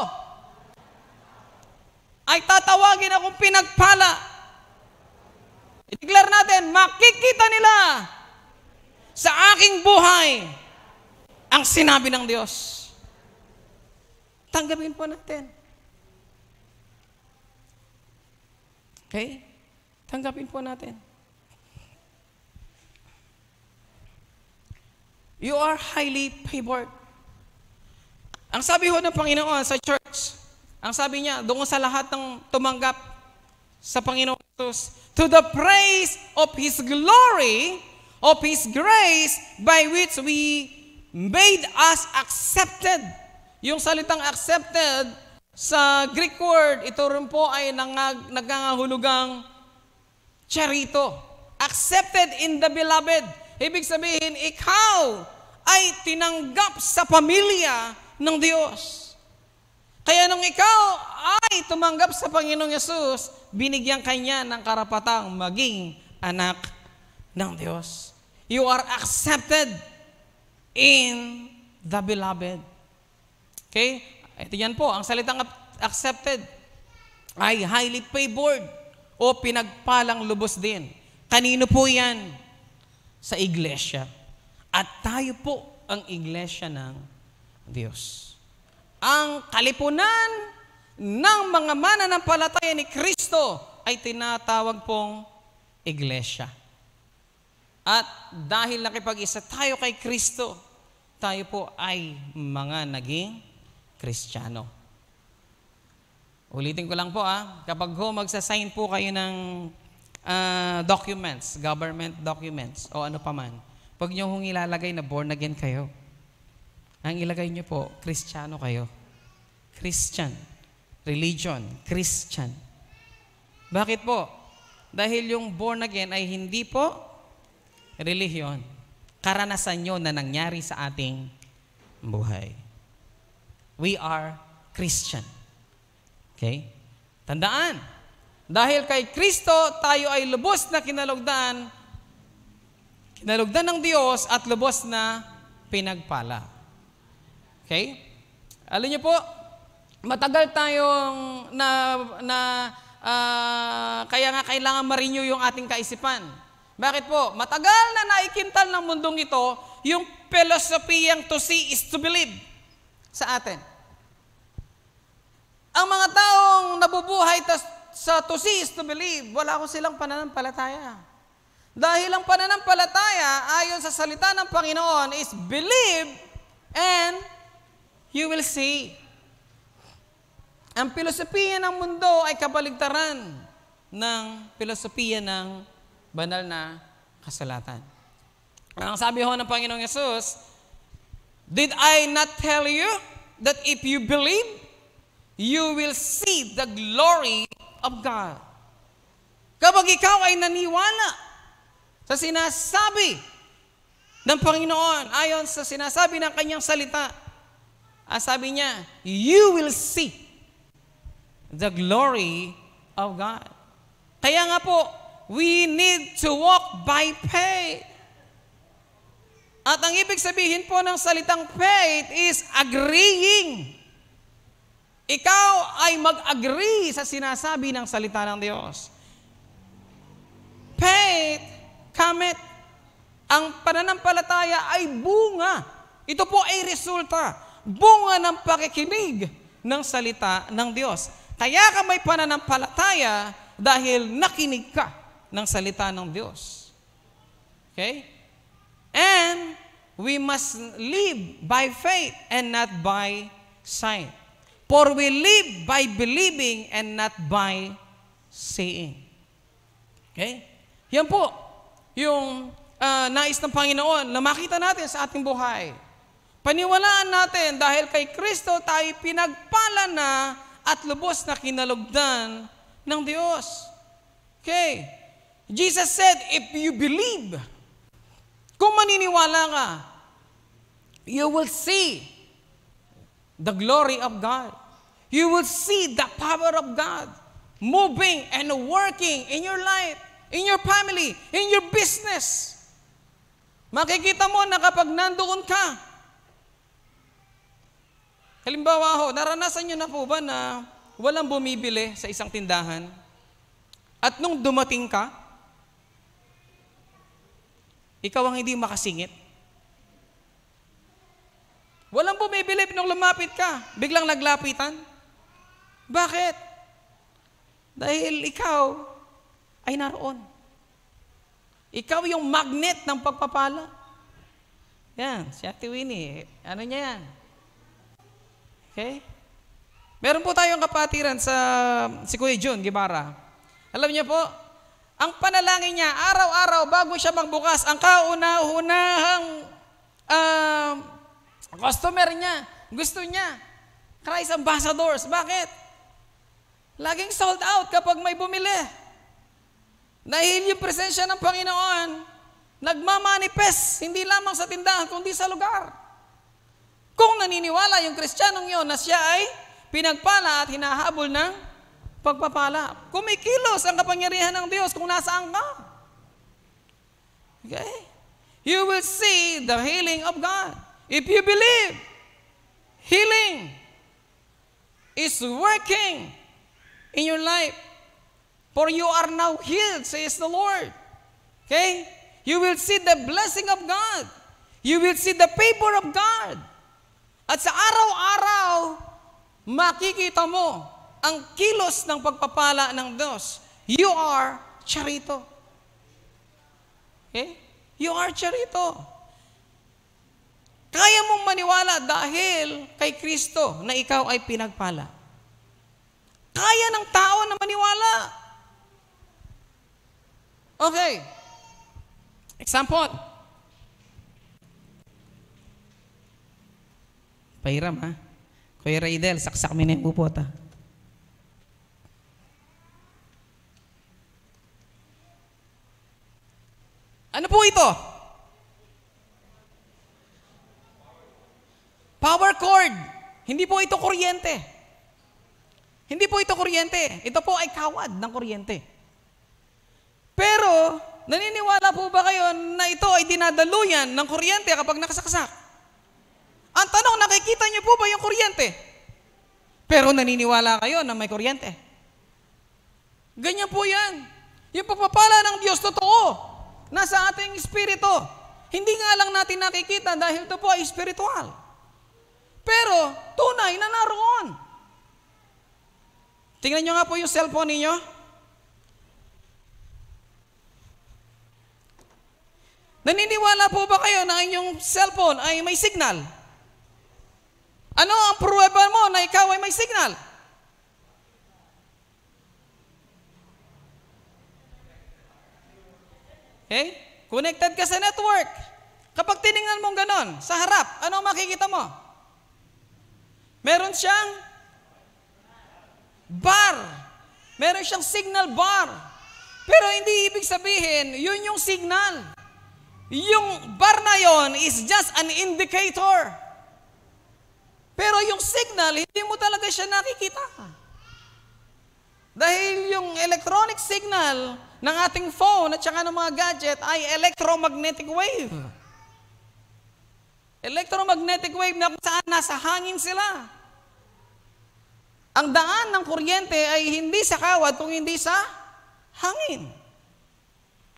Speaker 1: ay tatawagin akong pinagpala. I-declare natin, makikita nila sa aking buhay ang sinabi ng Diyos. Tanggapin po natin. Okay? Tanggapin po natin. You are highly favored. Ang sabi ho ng Panginoon sa church, ang sabi niya, doon sa lahat ng tumanggap sa Panginoon Jesus, to the praise of His glory, of His grace, by which we made us accepted. Yung salitang accepted, sa Greek word, ito rin po ay nagangahulugang charito. Accepted in the beloved. Ibig sabihin, ikaw ay tinanggap sa pamilya ng Diyos. Kaya nung ikaw ay tumanggap sa Panginoong Yesus, binigyan kanya ng karapatang maging anak ng Diyos. You are accepted in the beloved. Okay? Ito yan po, ang salitang accepted ay highly favored o pinagpalang lubos din. Kanino po yan? Sa iglesia. At tayo po ang iglesia ng Diyos. Ang kalipunan ng mga mananampalataya ni Kristo ay tinatawag pong iglesia. At dahil nakipag-isa tayo kay Kristo, tayo po ay mga naging Kristiyano. Ulitin ko lang po kapag magsasign po kayo ng documents, government documents, o ano pa man, huwag niyo hong ilalagay na born again kayo. ang ilagay niyo po, Kristiyano kayo. Christian. Religion. Christian. Bakit po? Dahil yung born again ay hindi po relihiyon. Karanasan nyo na nangyari sa ating buhay. We are Christian. Okay? Tandaan, dahil kay Kristo, tayo ay lubos na kinalugdan ng Diyos at lubos na pinagpala. Okay? Alam niyo po, matagal tayong kaya nga kailangan ma-renew yung ating kaisipan. Bakit po? Matagal na naikintal ng mundong ito yung filosofiyang to see is to believe sa atin. Ang mga taong nabubuhay sa to see is to believe, wala ko silang pananampalataya. Dahil ang pananampalataya ayon sa salita ng Panginoon is believe and you will see. Ang filosofiya ng mundo ay kabaligtaran ng filosofiya ng banal na kasulatan. Ang sabi ho ng Panginoong Yesus, did I not tell you that if you believe, you will see the glory of God? Kapag ikaw ay naniwala sa sinasabi ng Panginoon, ayon sa sinasabi ng kanyang salita, sabi niya, you will see the glory of God. Kaya nga po, we need to walk by faith. At ang ibig sabihin po ng salitang faith is agreeing. Ikaw ay mag-agree sa sinasabi ng salita ng Diyos. Faith cometh. Ang pananampalataya ay bunga. Ito po ay resulta. Bunga ng pakikinig ng salita ng Diyos. Kaya ka may pananampalataya dahil nakinig ka ng salita ng Diyos. Okay? And we must live by faith and not by sight. For we live by believing and not by seeing. Okay? Yan po yung nais ng Panginoon na makita natin sa ating buhay. Paniwalaan natin dahil kay Kristo tayo pinagpala na at lubos na kinalugdan ng Diyos. Okay? Jesus said, if you believe, kung maniniwala ka, you will see the glory of God. You will see the power of God moving and working in your life, in your family, in your business. Makikita mo na kapag nandoon ka, halimbawa ho, naranasan nyo na po ba na walang bumibili sa isang tindahan at nung dumating ka, ikaw ang hindi makasingit? Walang bumibili nung lumapit ka, biglang naglapitan. Bakit? Dahil ikaw ay naroon. Ikaw yung magnet ng pagpapala. Yan, si Ate Winnie, ano niya yan? Okay? Meron po tayong kapatiran si Kuya Jun Guevara. Alam niyo po, ang panalangin niya, araw-araw bago siya magbukas, ang kauna-unahang customer niya, gusto niya, Christ Ambassadors. Bakit? Laging sold out kapag may bumili. Dahil yung presensya ng Panginoon, nagmamanifest, hindi lamang sa tindahan, kundi sa lugar. Kung naniniwala yung Kristiyanong yun na siya ay pinagpala at hinahabol ng pagpapala, kumikilos ang kapangyarihan ng Diyos kung nasaan ka. Okay? You will see the healing of God. If you believe, healing is working in your life. For you are now healed, says the Lord. Okay? You will see the blessing of God. You will see the favor of God. At sa araw-araw, makikita mo ang kilos ng pagpapala ng Diyos. You are charito. Okay? You are charito. Kaya mong maniwala dahil kay Kristo na ikaw ay pinagpala. Kaya ng tao na maniwala. Okay. Example. Pahiram ha. Kuya Raydel, saksak mo na yung upot ha. Ano po ito? Power cord. Hindi po ito kuryente. Hindi po ito kuryente. Ito po ay kawad ng kuryente. Pero, naniniwala po ba kayo na ito ay dinadaluyan ng kuryente kapag nakasaksak? Ang tanong, nakikita niyo po ba yung kuryente? Pero naniniwala kayo na may kuryente. Ganyan po yan. Yung pagpapala ng Diyos totoo. Nasa ating espiritu. Hindi nga lang natin nakikita dahil ito po ay spiritual. Pero, tunay na naroon. Tingnan nyo nga po yung cellphone ninyo. Naniniwala po ba kayo na inyong cellphone ay may signal? Ano ang pruweba mo na ikaw ay may signal? Okay? Connected ka sa network. Kapag tinignan mong ganon, sa harap, ano makikita mo? Meron siyang bar. Meron siyang signal bar. Pero hindi ibig sabihin, yun yung signal. Yung bar na yon is just an indicator. Pero yung signal, hindi mo talaga siya nakikita. Dahil yung electronic signal ng ating phone at saka ng mga gadget ay electromagnetic wave. Electromagnetic wave na kung saan nasa hangin sila. Ang daan ng kuryente ay hindi sa kawad kung hindi sa hangin.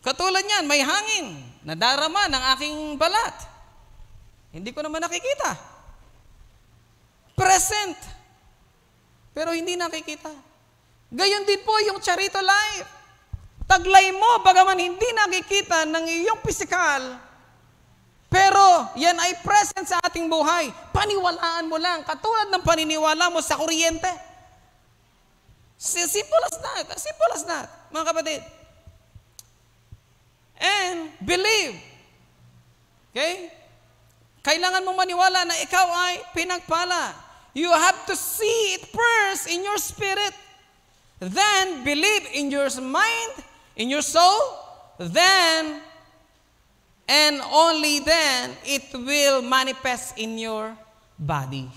Speaker 1: Katulad niyan, may hangin na darama ng aking balat. Hindi ko naman nakikita. Present. Pero hindi nakikita. Gayon din po yung Charito Life. Taglay mo, bagaman hindi nakikita ng iyong pisikal, pero yan ay present sa ating buhay. Paniwalaan mo lang, katulad ng paniniwala mo sa kuryente. Simple as that. Simple as that, mga kapatid. And believe. Okay? Kailangan mong maniwala na ikaw ay pinagpala. You have to see it first in your spirit. Then believe in your mind, in your soul. Then, and only then, it will manifest in your body.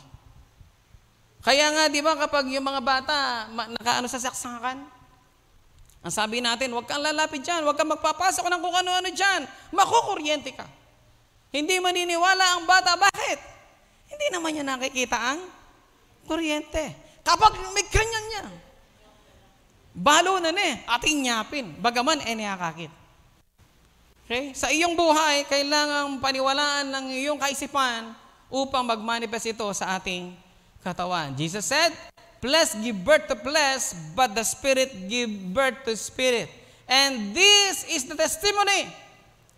Speaker 1: Kaya nga, di ba, kapag yung mga bata nakaano sa saksakan, ang sabi natin, huwag kang lalapit dyan, huwag kang magpapasok ng kung ano-ano dyan, makukuryente ka. Hindi maniniwala ang bata. Bakit? Hindi naman niya nakikita ang kuryente. Kapag may kanyan niya, balo na ating nyapin, bagaman niyakakit. Okay? Sa iyong buhay, kailangang paniwalaan ng iyong kaisipan upang mag-manifest ito sa ating katawan. Jesus said, flesh give birth to flesh, but the Spirit give birth to spirit. And this is the testimony.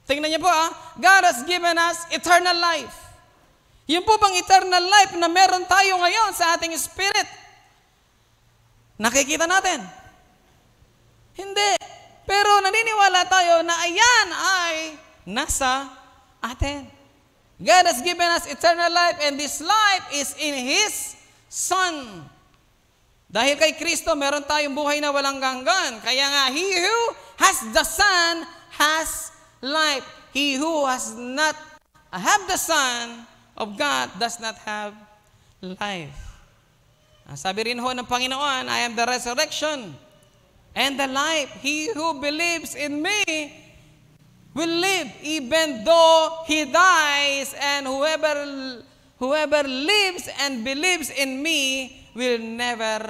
Speaker 1: Tingnan niyo po God has given us eternal life. Yung po bang eternal life na meron tayo ngayon sa ating spirit? Nakikita natin? Hindi. Pero naniniwala tayo na ayan ay nasa atin. God has given us eternal life and this life is in His Son. Dahil kay Kristo, meron tayong buhay na walang hanggan. Kaya nga, he who has the Son has life. He who has not have the Son of God does not have life. Sabi rin ho ng Panginoon, I am the resurrection and the life. He who believes in me will live even though he dies, and whoever lives and believes in me will never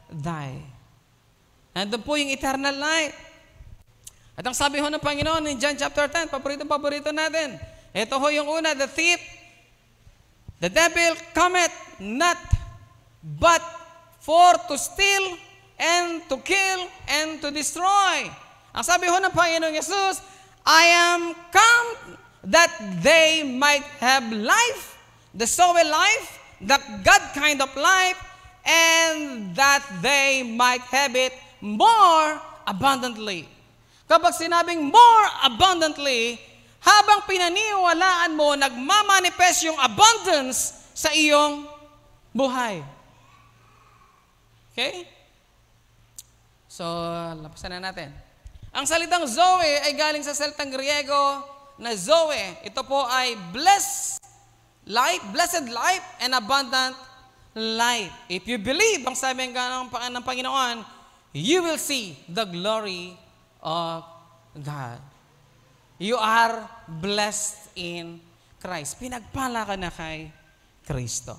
Speaker 1: die. Nandun po yung eternal life. At ang sabi ho ng Panginoon in John chapter 10, paborito natin. Ito ho yung una, the thief, the devil cometh not but for to steal and to kill and to destroy. Ang sabi ho ng Panginoon Jesus, I am come that they might have life, the soul life, the God kind of life, and that they might have it more abundantly. Kapag sinabing more abundantly, habang pinaniwalaan mo, nagmamanifest yung abundance sa iyong buhay. Okay? So, lapasan na natin. Ang salitang Zoe ay galing sa salitang Griego na Zoe. Ito po ay blessed life, and abundant life. If you believe, ang sabi ng Panginoon, you will see the glory of God. You are blessed in Christ. Pinagpala ka na kay Kristo.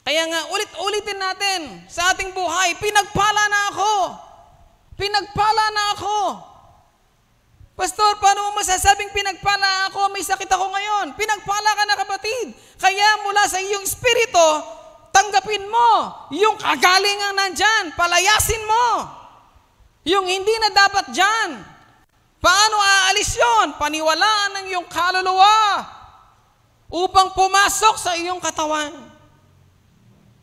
Speaker 1: Kaya nga, ulit-ulitin natin sa ating buhay, pinagpala na ako. Pinagpala na ako. Pastor, paano mo masasabing pinagpala ako? May sakit ako ngayon. Pinagpala ka na, kapatid. Kaya mula sa iyong espiritu, tanggapin mo yung kagalingang nandyan. Palayasin mo. Yung hindi na dapat dyan. Paano aalis yun? Paniwalaan ng iyong kaluluwa upang pumasok sa iyong katawan.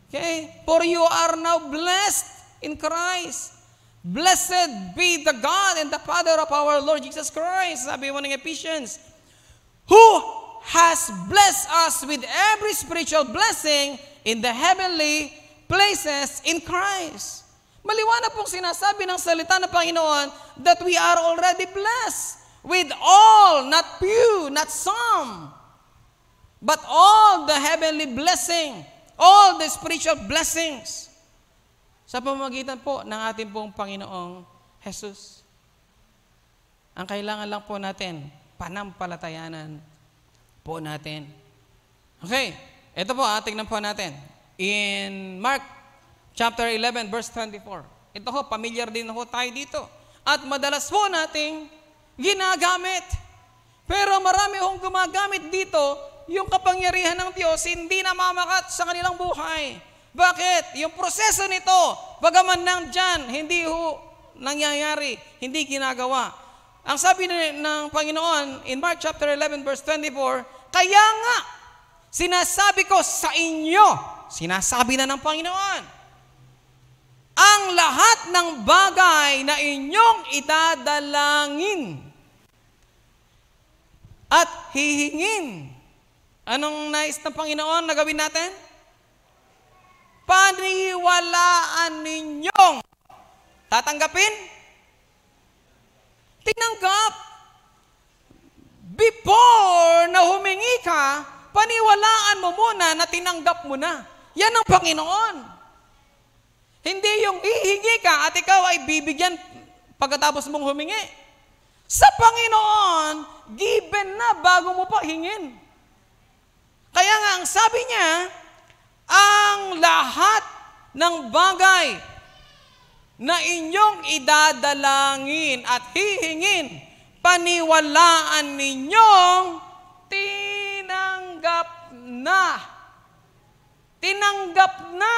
Speaker 1: Okay? For you are now blessed in Christ. Blessed be the God and the Father of our Lord Jesus Christ. Sabi mo ng Ephesians, who has blessed us with every spiritual blessing in the heavenly places in Christ. Maliwanag pong sinasabi ng salita ng Panginoon that we are already blessed with all, not few, not some, but all the heavenly blessing, all the spiritual blessings sa pamamagitan po ng ating pong Panginoong Jesus. Ang kailangan lang po natin, panampalatayanan po natin. Okay, ito po, tingnan po natin. In Mark chapter 11, verse 24. Ito ho, familiar din ho tayo dito. At madalas po nating ginagamit. Pero marami hong gumagamit dito, yung kapangyarihan ng Diyos hindi namamakat sa kanilang buhay. Bakit? Yung proseso nito, bagaman nandyan, hindi ho nangyayari, hindi ginagawa. Ang sabi ng Panginoon in Mark chapter 11 verse 24, kaya nga, sinasabi ko sa inyo, sinasabi na ng Panginoon, ang lahat ng bagay na inyong idadalangin at hihingin. Anong nais ng Panginoon na gawin natin? Paniwalaan ninyong tatanggapin? Tinanggap. Before na humingi ka, paniwalaan mo muna na tinanggap mo na. Yan ang Panginoon. Hindi yung hihingi ka at ikaw ay bibigyan pagkatapos mong humingi. Sa Panginoon, given na bago mo pa hingin. Kaya nga ang sabi niya, ang lahat ng bagay na inyong idadalangin at hihingin, paniwalaan ninyong tinanggap na. Tinanggap na.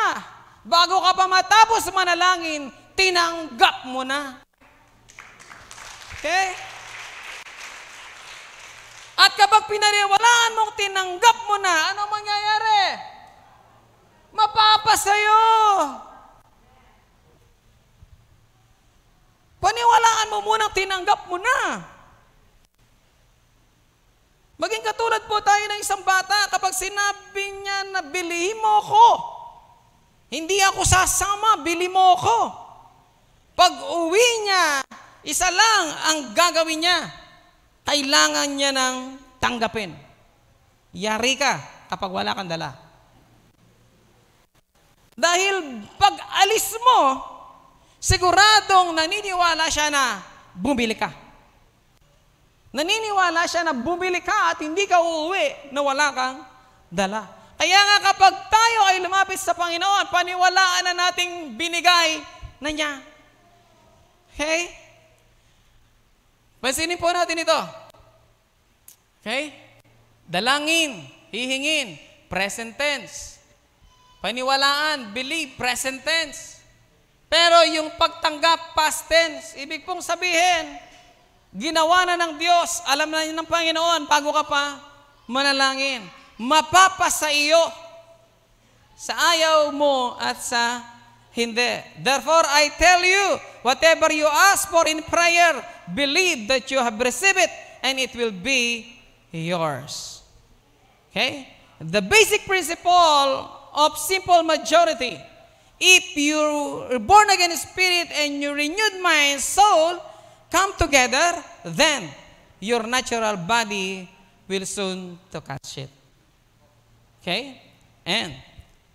Speaker 1: Bago ka pa matapos manalangin, tinanggap mo na. Okay? At kapag pinaniwalaan mong tinanggap mo na, ano mangyayari? Mapapasayo. Paniwalaan mo munang tinanggap mo na. Maging katulad po tayo ng isang bata kapag sinabi niya na bilihin mo ko. Hindi ako sasama, bili mo ko. Pag uwi niya, isa lang ang gagawin niya. Kailangan niya ng tanggapin. Yari ka kapag wala kang dala. Dahil pag alis mo, siguradong naniniwala siya na bumili ka. Naniniwala siya na bumili ka at hindi ka uuwi na wala kang dala. Kaya nga kapag tayo ay lumapit sa Panginoon, paniwalaan na nating binigay na niya. Okay? Pansinin po natin ito. Okay? Dalangin, hihingin, present tense. Paniwalaan, believe, present tense. Pero yung pagtanggap, past tense, ibig pong sabihin, ginawa na ng Diyos, alam na ng Panginoon, bago ka pa manalangin. Mapapasa iyo sa ayaw mo at sa hindi. Therefore, I tell you, whatever you ask for in prayer, believe that you have received it and it will be yours. Okay? the basic principle of simple majority. If your born again spirit and your renewed mind, soul come together, then your natural body will soon to catch it. Okay? And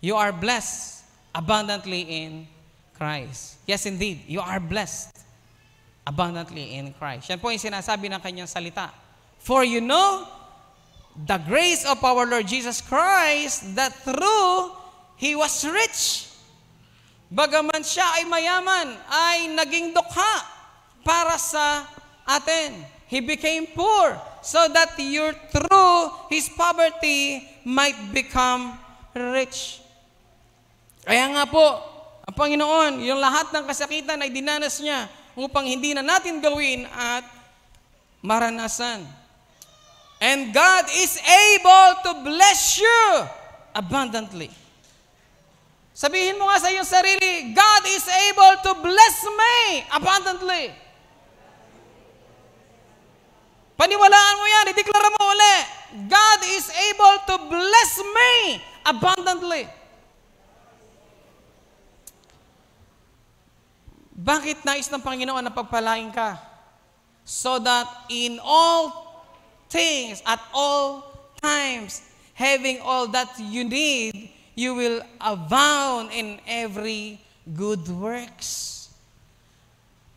Speaker 1: you are blessed abundantly in Christ. Yes, indeed. You are blessed abundantly in Christ. Yan po yung sinasabi ng kanyang salita. For you know the grace of our Lord Jesus Christ, that through He was rich. Bagaman siya ay mayaman, ay naging dukha para sa atin. He became poor so that your through His poverty might become rich. Kaya nga po, ang Panginoon, yung lahat ng kasakitan ay dinanas niya upang hindi na natin gawin at maranasan. And God is able to bless you abundantly. Sabihin mo nga sa iyong sarili, God is able to bless me abundantly. Paniwalaan mo yan, ideklara mo uli. God is able to bless me abundantly. Bakit nais ng Panginoon na pagpalain ka? So that in all things, at all times, having all that you need, you will abound in every good works.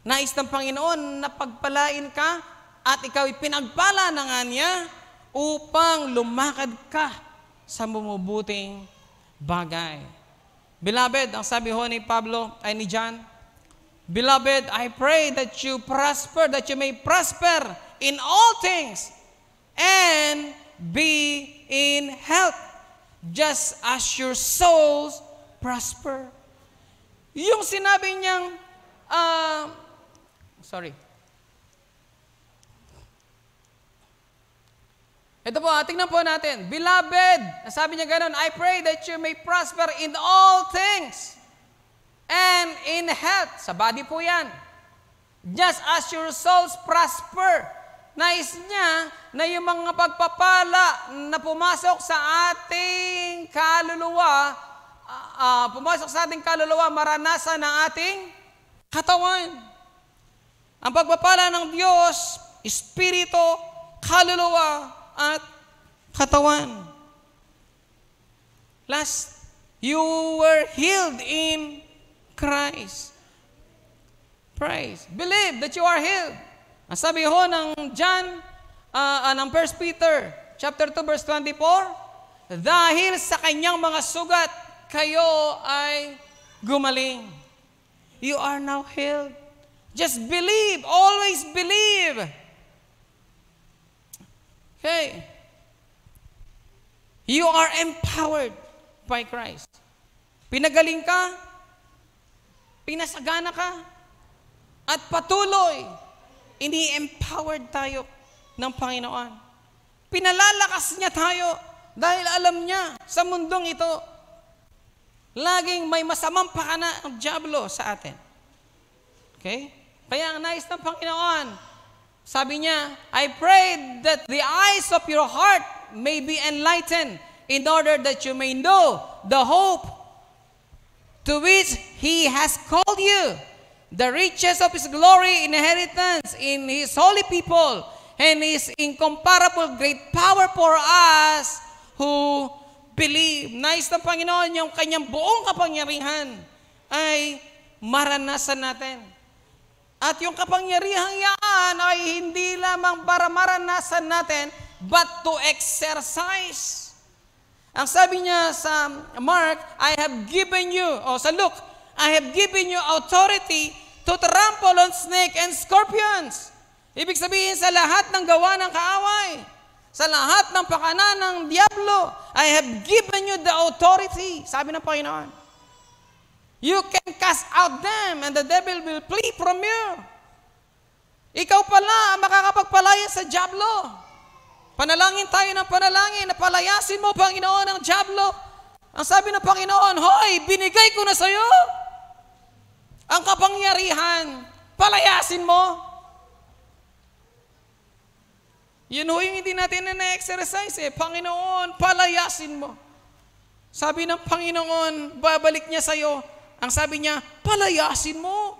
Speaker 1: Nais ng Panginoon na pagpalain ka at ikaw pinagpala na nga niya upang lumakad ka sa bumubuting bagay. Beloved, ang sabi ho ni Pablo ay ni John, Beloved, I pray that you prosper, that you may prosper in all things and be in health, just as your souls prosper. Yung sinabi niyang, Ito po, tingnan po natin. Beloved, sabi niya gano'n, I pray that you may prosper in all things and in health. Sa body po yan. Just as your souls prosper. Nais niya na yung mga pagpapala na pumasok sa ating kaluluwa, maranasan ng ating katawan. Ang pagpapala ng Diyos, espiritu, kaluluwa, at katawan. Last, you were healed in Christ. Praise. Believe that you are healed. Ang sabi ho ng John, ng 1 Peter, chapter 2, verse 24, dahil sa kanyang mga sugat, kayo ay gumaling. You are now healed. Just believe. Always believe. Okay. You are empowered by Christ. Pinagaling ka, pinasagana ka, at patuloy, ini-empowered tayo ng Panginoon. Pinalalakas niya tayo dahil alam niya sa mundong ito, laging may masamang pakana ng dyablo sa atin. Okay? Kaya ang nais ng Panginoon, sabi niya, I pray that the eyes of your heart may be enlightened in order that you may know the hope to which He has called you, the riches of His glory, inheritance in His holy people, and His incomparable great power for us who believe. Nais ng Panginoon yung kanyang buong kapangyarihan ay maranasan natin. At yung kapangyarihang yan ay hindi lamang para maranasan natin, but to exercise. Ang sabi niya sa Mark, I have given you, o sa Luke, I have given you authority to trample on snake and scorpions. Ibig sabihin sa lahat ng gawa ng kaaway, sa lahat ng pakana ng diablo, I have given you the authority. Sabi ng Panginoon. You can cast out them and the devil will flee from you. Ikaw pala ang makakapagpalaya sa diablo. Panalangin tayo ng panalangin na palayasin mo, Panginoon, ang diablo. Ang sabi ng Panginoon, hoy, binigay ko na sa iyo ang kapangyarihan. Palayasin mo. Yun ho yung hindi natin na-exercise eh. Panginoon, palayasin mo. Sabi ng Panginoon, babalik niya sa'yo. Ang sabi niya, palayasin mo.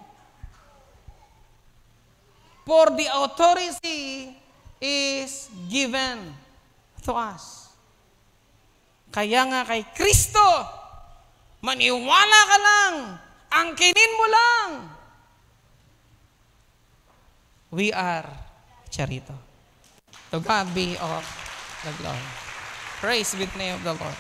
Speaker 1: For the authority is given to us. Kaya nga kay Kristo, maniwala ka lang, angkinin mo lang. We are charito. To God be all the glory. Praise be the name of the Lord.